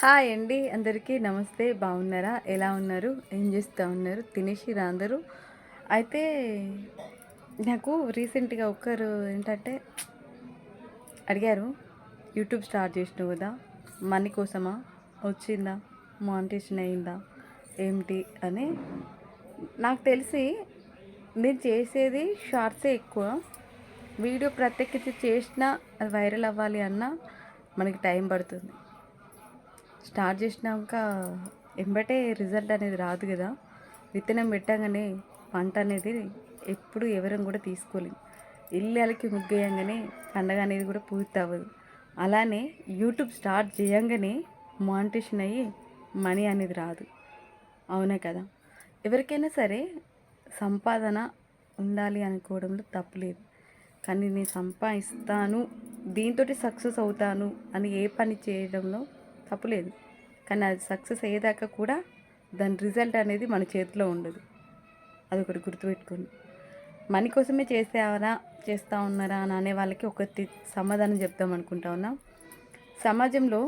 Hi అండి, అందరికీ నమస్తే. బాగున్నారా? ఎలా ఉన్నారు? ఏం చేస్తూ ఉన్నారు? తినేసిరా అందరూ? అయితే నాకు రీసెంట్గా ఒకరు ఏంటంటే అడిగారు, యూట్యూబ్ స్టార్ట్ చేసినావు కదా, మనీ కోసమా? వచ్చిందా? మానిటేషన్ అయిందా? ఏమిటి అని. నాకు తెలిసి నేను చేసేది షార్ట్సే ఎక్కువ. వీడియో ప్రత్యేకించి చేసినా అది వైరల్ అవ్వాలి అన్నా మనకి టైం పడుతుంది. స్టార్ట్ చేసినాక ఎంబటే రిజల్ట్ అనేది రాదు కదా. విత్తనం పెట్టగానే పంట అనేది ఎప్పుడు ఎవరం కూడా తీసుకోలేం. ఇళ్ళకి ముగ్గేయంగానే పండగ అనేది కూడా పూర్తి అవ్వదు. అలానే యూట్యూబ్ స్టార్ట్ చేయంగానే మానిటేషన్ అయ్యి మనీ అనేది రాదు. అవునా కదా? ఎవరికైనా సరే సంపాదన ఉండాలి అనుకోవడంలో తప్పులేదు. కానీ నేను సంపాదిస్తాను, దీంతో సక్సెస్ అవుతాను అని ఏ పని చేయడంలో తప్పులేదు. కానీ అది సక్సెస్ అయ్యేదాకా కూడా దాని రిజల్ట్ అనేది మన చేతిలో ఉండదు. అదొకటి గుర్తుపెట్టుకోండి. మనీ కోసమే చేస్తూ ఉన్నారా అని అనే వాళ్ళకి ఒకటి సమాధానం చెప్దాం అనుకుంటా ఉన్నా. సమాజంలో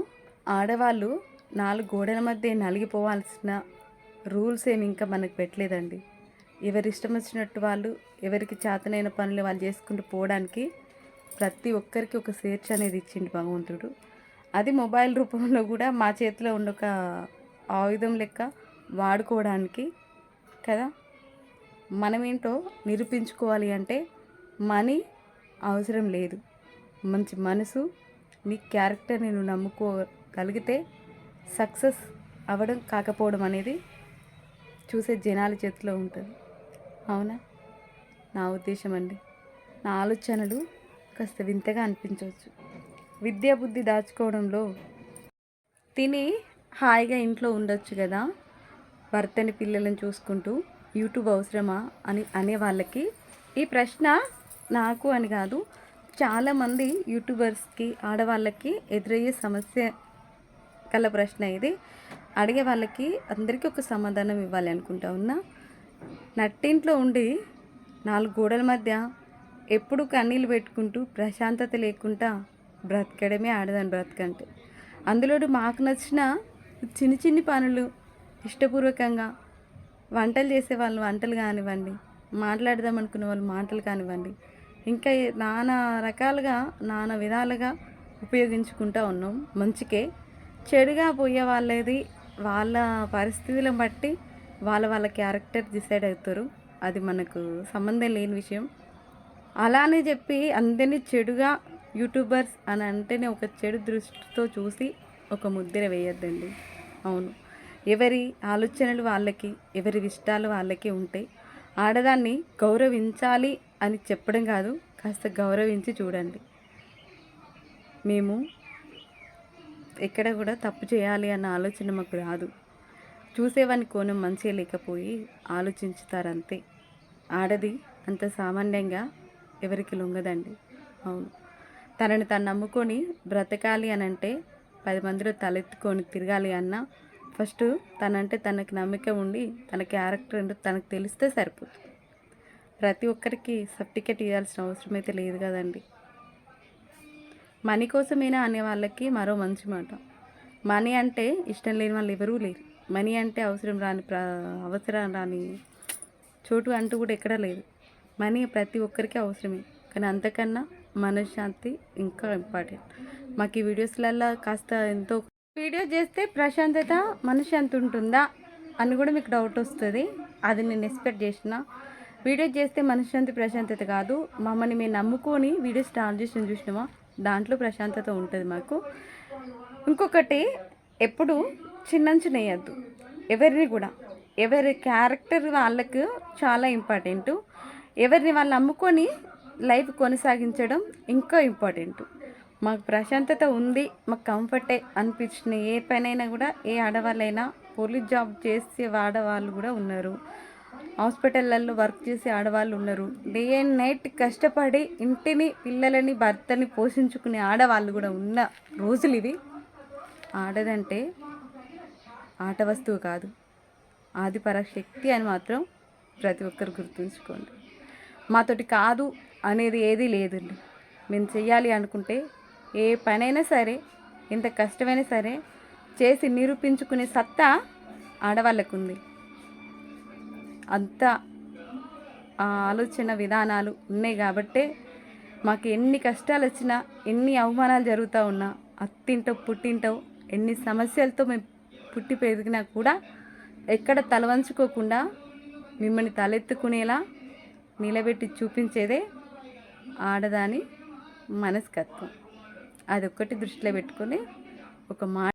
ఆడవాళ్ళు 4 గోడల మధ్య నలిగిపోవాల్సిన రూల్స్ ఏమి ఇంకా మనకు పెట్టలేదండి. ఎవరి ఇష్టం వచ్చినట్టు వాళ్ళు, ఎవరికి చేతనైన పనులు వాళ్ళు చేసుకుంటూ పోవడానికి ప్రతి ఒక్కరికి ఒక స్వేచ్ఛ అనేది ఇచ్చిండు భగవంతుడు. అది మొబైల్ రూపంలో కూడా మా చేతిలో ఉన్న ఒక ఆయుధం లెక్క వాడుకోవడానికి కదా. మనమేంటో నిరూపించుకోవాలి అంటే మనీ అవసరం లేదు. మంచి మనసు, నీ క్యారెక్టర్ని నువ్వు నమ్ముకోగలిగితే సక్సెస్ అవ్వడం కాకపోవడం అనేది చూసే జనాల చేతిలో ఉంటుంది. అవునా? నా ఉద్దేశం అండి. నా ఆలోచనలు కాస్త వింతగా అనిపించవచ్చు. విద్యా బుద్ధి దాచుకోవడంలో తిని హాయిగా ఇంట్లో ఉండొచ్చు కదా, భర్తని పిల్లలను చూసుకుంటూ యూట్యూబ్ అవసరమా అని అనే వాళ్ళకి ఈ ప్రశ్న నాకు అని కాదు, చాలామంది యూట్యూబర్స్కి, ఆడవాళ్ళకి ఎదురయ్యే సమస్య కల ప్రశ్న ఇది. అడిగే వాళ్ళకి అందరికీ ఒక సమాధానం ఇవ్వాలి అనుకుంటా ఉన్నా. నట్టింట్లో ఉండి 4 గోడల మధ్య ఎప్పుడు కన్నీళ్ళు పెట్టుకుంటూ ప్రశాంతత లేకుండా బ్రతకడమే ఆడదాని బ్రతకంటే. అందులో మాకు నచ్చిన చిన్ని చిన్ని పనులు ఇష్టపూర్వకంగా వంటలు చేసే వాళ్ళు వంటలు కానివ్వండి, మాట్లాడదాం అనుకునే వాళ్ళు మాటలు కానివ్వండి, ఇంకా నానా రకాలుగా నానా విధాలుగా ఉపయోగించుకుంటూ ఉన్నాం మంచికే. చెడుగా పోయే వాళ్ళది వాళ్ళ పరిస్థితులను బట్టి వాళ్ళ క్యారెక్టర్ డిసైడ్ అవుతారు. అది మనకు సంబంధం లేని విషయం. అలానే చెప్పి అందరినీ చెడుగా యూట్యూబర్స్ అని అంటేనే ఒక చెడు దృష్టితో చూసి ఒక ముద్ర వేయొద్దండి. అవును, ఎవరి ఆలోచనలు వాళ్ళకి, ఎవరి ఇష్టాలు వాళ్ళకి ఉంటాయి. ఆడదాన్ని గౌరవించాలి అని చెప్పడం కాదు, కాస్త గౌరవించి చూడండి. మేము ఎక్కడ కూడా తప్పు చేయాలి అన్న ఆలోచన మాకు రాదు. చూసేవాని కోణం మంచిగా లేకపోయి ఆలోచించుతారంతే. ఆడది అంత సామాన్యంగా ఎవరికి లొంగదండి. అవును, తనని తను నమ్ముకొని బ్రతకాలి అని అంటే 10 మందిలో తలెత్తుకొని తిరగాలి అన్న ఫస్ట్ తనంటే తనకి నమ్మకం ఉండి తన క్యారెక్టర్ ఏంటో తనకు తెలిస్తే సరిపోతుంది. ప్రతి ఒక్కరికి సర్టిఫికెట్ ఇవ్వాల్సిన అవసరం అయితే లేదు కదండి. మనీ కోసమేనా అనే వాళ్ళకి మరో మంచి మాట. మనీ అంటే ఇష్టం లేని వాళ్ళు ఎవరూ లేరు. మనీ అంటే అవసరం రాని చోటు అంటూ కూడా ఎక్కడా లేదు. మనీ ప్రతి ఒక్కరికి అవసరమే, కానీ అంతకన్నా మనశ్శాంతి ఇంకా ఇంపార్టెంట్. మాకు ఈ వీడియోస్లలో కాస్త ఎంతో వీడియో చేస్తే ప్రశాంతత మనశ్శాంతి ఉంటుందా అని కూడా మీకు డౌట్ వస్తుంది. అది నేను ఎక్స్పెక్ట్ చేసిన. వీడియో చేస్తే మనశ్శాంతి ప్రశాంతత కాదు, మమ్మల్ని మేము నమ్ముకొని వీడియో స్టార్ట్ చేసి చూసినామా దాంట్లో ప్రశాంతత ఉంటుంది మాకు. ఇంకొకటి, ఎప్పుడు చిన్నంచు వేయద్దు ఎవరిని కూడా. ఎవరి క్యారెక్టర్ వాళ్ళకు చాలా ఇంపార్టెంటు. ఎవరిని వాళ్ళు నమ్ముకొని లైఫ్ కొనసాగించడం ఇంకా ఇంపార్టెంటు. మాకు ప్రశాంతత ఉంది, మాకు కంఫర్టే అనిపించిన ఏ పనైనా కూడా, ఏ ఆడవాళ్ళైనా, పోలీస్ జాబ్ చేసే ఆడవాళ్ళు కూడా ఉన్నారు, హాస్పిటళ్ళల్లో వర్క్ చేసే ఆడవాళ్ళు ఉన్నారు, డే అండ్ నైట్ కష్టపడి ఇంటిని, పిల్లలని, భర్తని పోషించుకునే ఆడవాళ్ళు కూడా ఉన్న రోజులు ఇవి. ఆడదంటే ఆట వస్తువు కాదు, ఆది పరాశక్తి అని మాత్రం ప్రతి ఒక్కరు గుర్తుంచుకోండి. మాతోటి కాదు అనేది ఏదీ లేదండి. మేము చెయ్యాలి అనుకుంటే ఏ పనైనా సరే, ఎంత కష్టమైనా సరే చేసి నిరూపించుకునే సత్తా ఆడవాళ్ళకు ఉంది. అంత ఆలోచన విధానాలు ఉన్నాయి కాబట్టే మాకు ఎన్ని కష్టాలు వచ్చినా, ఎన్ని అవమానాలు జరుగుతూ ఉన్నా, అత్తింటో పుట్టింటో ఎన్ని సమస్యలతో మేము పుట్టి పెరిగినా కూడా ఎక్కడ తలవంచుకోకుండా మిమ్మల్ని తలెత్తుకునేలా నిలబెట్టి చూపించేదే ఆడదాని మనస్తత్వం. అదొక్కటి దృష్టిలో పెట్టుకొని ఒక మాట